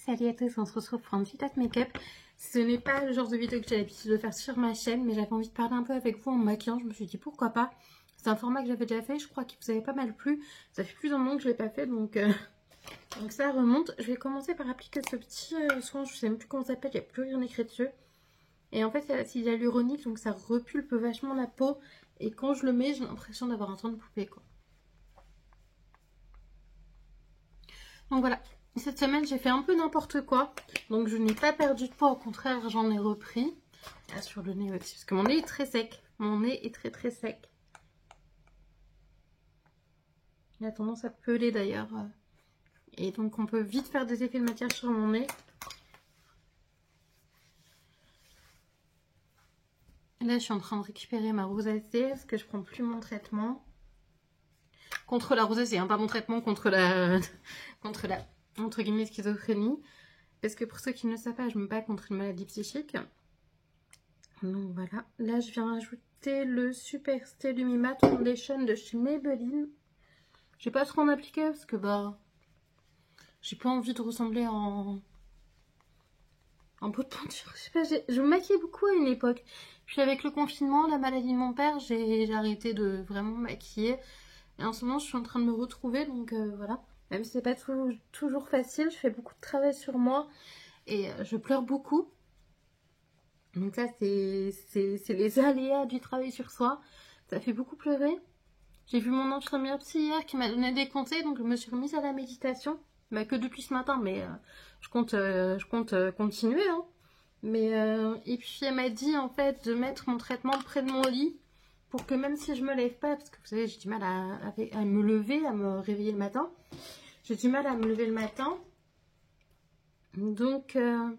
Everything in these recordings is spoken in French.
Salut à tous, on se retrouve pour un petit test make-up. Ce n'est pas le genre de vidéo que j'ai l'habitude de faire sur ma chaîne, mais j'avais envie de parler un peu avec vous en me maquillant. Je me suis dit pourquoi pas. C'est un format que j'avais déjà fait, je crois qu'il vous avait pas mal plu. Ça fait plus d'un moment que je l'ai pas fait, donc ça remonte. Je vais commencer par appliquer ce petit soin, je sais même plus comment ça s'appelle, il n'y a plus rien écrit dessus. Et en fait, c'est l'acide hyaluronique, donc ça repulpe vachement la peau. Et quand je le mets, j'ai l'impression d'avoir un teint de poupée, quoi. Donc voilà. Cette semaine, j'ai fait un peu n'importe quoi. Donc, je n'ai pas perdu de poids. Au contraire, j'en ai repris. Là, sur le nez aussi. Parce que mon nez est très sec. Mon nez est très très sec. Il a tendance à peler d'ailleurs. Et donc, on peut vite faire des effets de matière sur mon nez. Là, je suis en train de récupérer ma rosacée. Parce que je prends plus mon traitement. Contre la rosacée, hein, pas mon traitement contre la... entre guillemets, schizophrénie. Parce que pour ceux qui ne le savent pas, je me bats contre une maladie psychique. Donc voilà. Là, je viens rajouter le Super Stay Lumi Matte Foundation de chez Maybelline. J'ai pas trop en appliquer parce que bah... j'ai pas envie de ressembler en pot de peinture. Je sais pas, je me maquillais beaucoup à une époque. Puis avec le confinement, la maladie de mon père, j'ai arrêté de vraiment maquiller. Et en ce moment, je suis en train de me retrouver, donc voilà. Même si c'est pas toujours facile, je fais beaucoup de travail sur moi et je pleure beaucoup. Donc ça, c'est les aléas du travail sur soi. Ça fait beaucoup pleurer. J'ai vu mon infirmière psy hier qui m'a donné des conseils, donc je me suis remise à la méditation. Bah, que depuis ce matin, mais je compte continuer. Hein. Mais, et puis elle m'a dit en fait de mettre mon traitement près de mon lit. Pour que même si je me lève pas, parce que vous savez, j'ai du mal à me lever, à me réveiller le matin. J'ai du mal à me lever le matin. Donc elle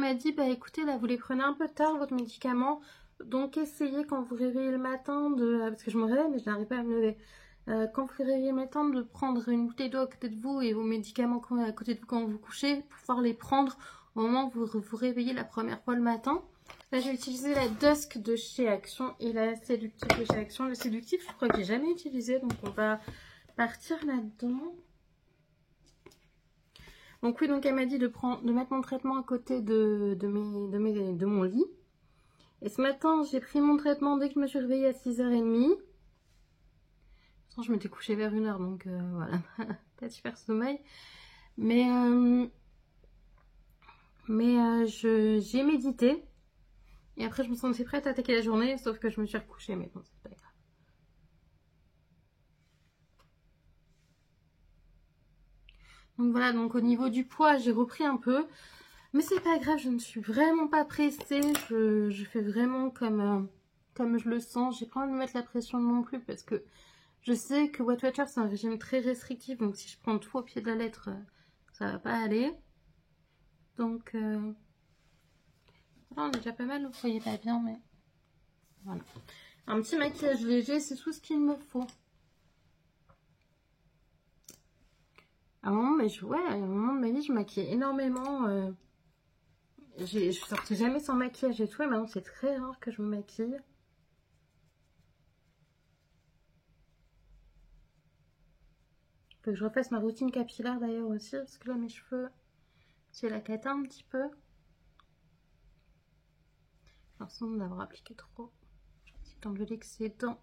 m'a dit, bah écoutez, là vous les prenez un peu tard, votre médicament. Donc essayez quand vous réveillez le matin de... Parce que je me réveille, mais je n'arrive pas à me lever. Quand vous réveillez le matin, de prendre une bouteille d'eau à côté de vous et vos médicaments à côté de vous quand vous vous couchez, pour pouvoir les prendre au moment où vous vous réveillez la première fois le matin. Là, j'ai utilisé la Dusk de chez Action et la Séductif de chez Action. Le Séductif, je crois que j'ai jamais utilisé, donc on va partir là-dedans. Donc oui, donc elle m'a dit de mettre mon traitement à côté de mon lit. Et ce matin, j'ai pris mon traitement dès que je me suis réveillée à 6h30. Je m'étais couchée vers 1h, donc voilà, pas de super sommeil. Mais j'ai médité. Et après, je me sentais prête à attaquer la journée, sauf que je me suis recouchée, mais bon, c'est pas grave. Donc voilà, donc au niveau du poids, j'ai repris un peu. Mais c'est pas grave, je ne suis vraiment pas pressée. Je fais vraiment comme je le sens. J'ai pas envie de me mettre la pression non plus, parce que je sais que Weight Watchers, c'est un régime très restrictif. Donc si je prends tout au pied de la lettre, ça va pas aller. Donc... Là, on est déjà pas mal, vous voyez pas bien, mais voilà. Un petit maquillage léger, c'est tout ce qu'il me faut. À un moment, à un moment de ma vie, je maquillais énormément. Je sortais jamais sans maquillage et tout, et maintenant c'est très rare que je me maquille. Faut que je refasse ma routine capillaire d'ailleurs aussi, parce que là, mes cheveux, j'ai la cata un petit peu. J'ai l'impression d'avoir appliqué trop. Je vais essayer d'enlever l'excédent.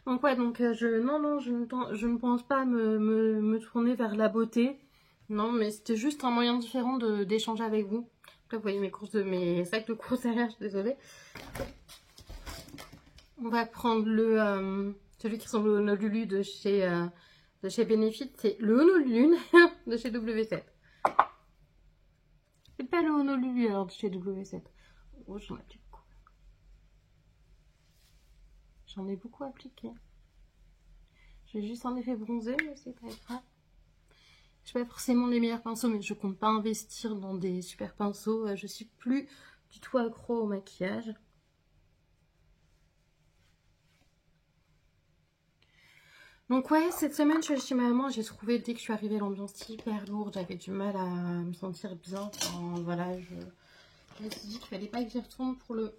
Donc ouais, donc je ne pense pas me tourner vers la beauté. Non, mais c'était juste un moyen différent d'échanger avec vous. Là, vous voyez mes sacs de course derrière, je suis désolée. On va prendre celui qui ressemble au Honolulu de chez Benefit. C'est le Honolulu de chez W7. C'est pas le Honolulu alors de chez W7. Oh, j'en applique beaucoup. J'en ai beaucoup appliqué. J'ai juste un effet bronzé, mais c'est pas grave. Je n'ai pas forcément les meilleurs pinceaux, mais je compte pas investir dans des super pinceaux. Je suis plus du tout accro au maquillage. Donc ouais, cette semaine, je suis chez ma maman. J'ai trouvé, dès que je suis arrivée, l'ambiance hyper lourde. J'avais du mal à me sentir bien. Enfin, voilà, je me suis dit qu'il fallait pas que j'y retourne pour le...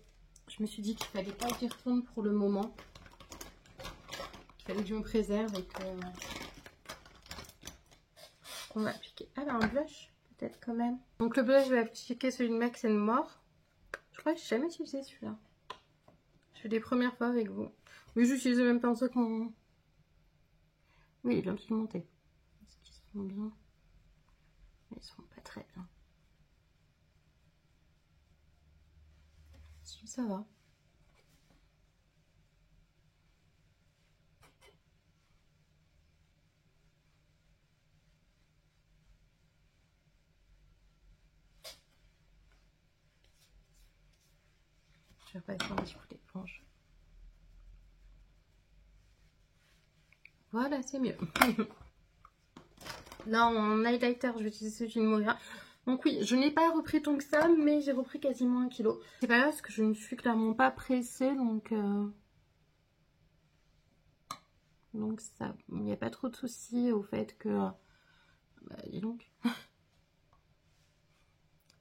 Je me suis dit qu'il fallait pas que j'y retourne pour le moment. fallait que je me préserve et que... On va appliquer. Ah bah un blush, peut-être quand même. Donc le blush, je vais appliquer celui de Max More. Je crois que j'ai jamais utilisé celui-là. Je fais des premières fois avec vous. Oui, je n'utilise même pas un truc en... Oui, il est bien pigmenté. Est-ce qu'ils sont bien? Mais ils sont pas très bien. Si, ça va. Je vais passer un petit coup d'éponge. Voilà, c'est mieux. Là, en highlighter, je vais utiliser celui de Moira. Donc oui, je n'ai pas repris tant que ça, mais j'ai repris quasiment 1 kg. C'est pas grave, parce que je ne suis clairement pas pressée, donc ça, il n'y a pas trop de soucis au fait que... Bah, dis donc.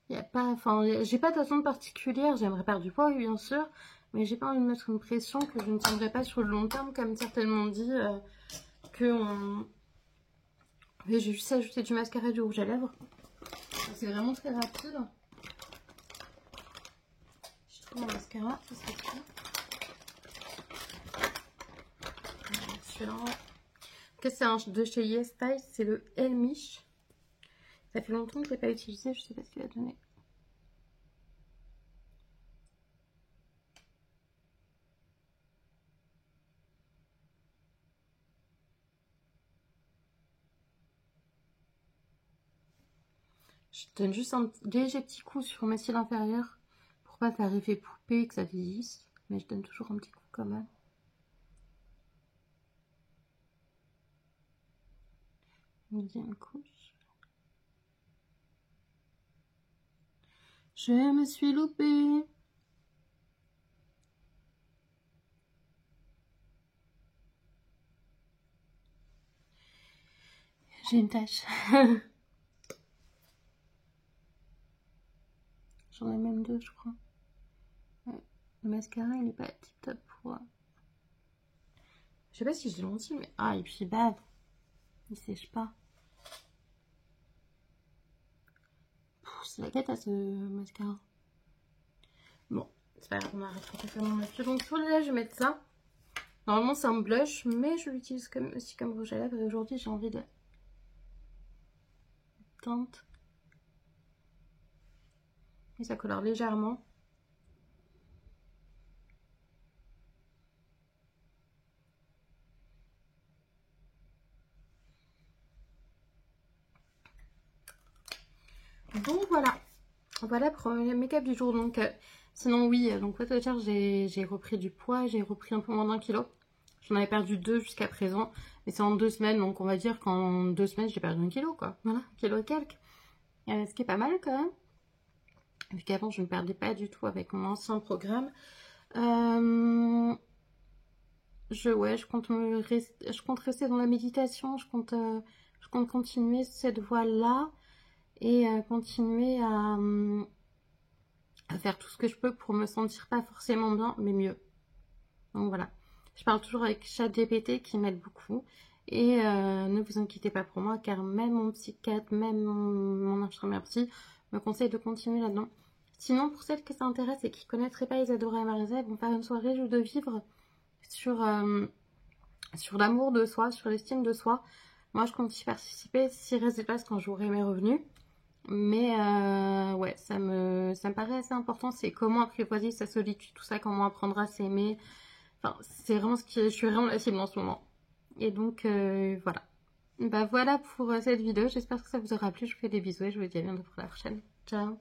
Il y a pas... Enfin, j'ai pas d'attente particulière, j'aimerais perdre du poids, oui, bien sûr, mais j'ai pas envie de mettre une pression que je ne tiendrai pas sur le long terme, comme certainement dit, que on... J'ai juste ajouté du mascara et du rouge à lèvres. C'est vraiment très rapide. Je trouve mon mascara, ça c'est tout. Celui-là. C'est un de chez YesStyle, c'est le Elmish. Ça fait longtemps que je ne l'ai pas utilisé, je sais pas ce qu'il va donner. Je donne juste un léger petit coup sur mes cils inférieurs pour pas faire effet poupée et que ça vieillisse. Mais je donne toujours un petit coup quand même. Deuxième couche. Je me suis loupée. J'ai une tache. J'en ai même 2, je crois. Ouais. Le mascara, il est pas tip top pour... Je sais pas si je l'ai menti, mais... Ah, et puis bave. Il sèche pas. C'est la cata ce mascara. Bon, c'est pas grave, on arrête de faire mon affaire. Donc sur là, je vais mettre ça. Normalement, c'est un blush, mais je l'utilise aussi comme rouge à lèvres. Et aujourd'hui, j'ai envie de teinte. Et ça colore légèrement. Donc voilà pour le make-up du jour. Donc sinon oui, donc quoi te dire, j'ai repris du poids, j'ai repris un peu moins d'1 kg. J'en avais perdu 2 jusqu'à présent, mais c'est en 2 semaines, donc on va dire qu'en 2 semaines j'ai perdu 1 kg quoi. Voilà, 1 kg et quelques. Ce qui est pas mal quand même. Vu qu'avant je ne perdais pas du tout avec mon ancien programme. Je compte rester dans la méditation, je compte continuer cette voie-là et continuer à faire tout ce que je peux pour me sentir pas forcément bien, mais mieux. Donc voilà. Je parle toujours avec ChatGPT qui m'aide beaucoup. Et ne vous inquiétez pas pour moi, car même mon psychiatre, même mon infirmière psy me conseille de continuer là-dedans. Sinon, pour celles que ça intéresse et qui ne connaîtraient pas Isadora et Marisa, elles vont faire une soirée jeu de vivre sur l'amour de soi, sur l'estime de soi. Moi, je compte y participer s'il reste des places quand j'aurai mes revenus. Mais ouais, ça me paraît assez important. C'est comment apprivoiser sa solitude, tout ça, comment apprendre à s'aimer. Enfin, c'est vraiment je suis vraiment la cible en ce moment. Et donc, voilà. Bah voilà pour cette vidéo. J'espère que ça vous aura plu. Je vous fais des bisous et je vous dis à bientôt pour la prochaine. Ciao!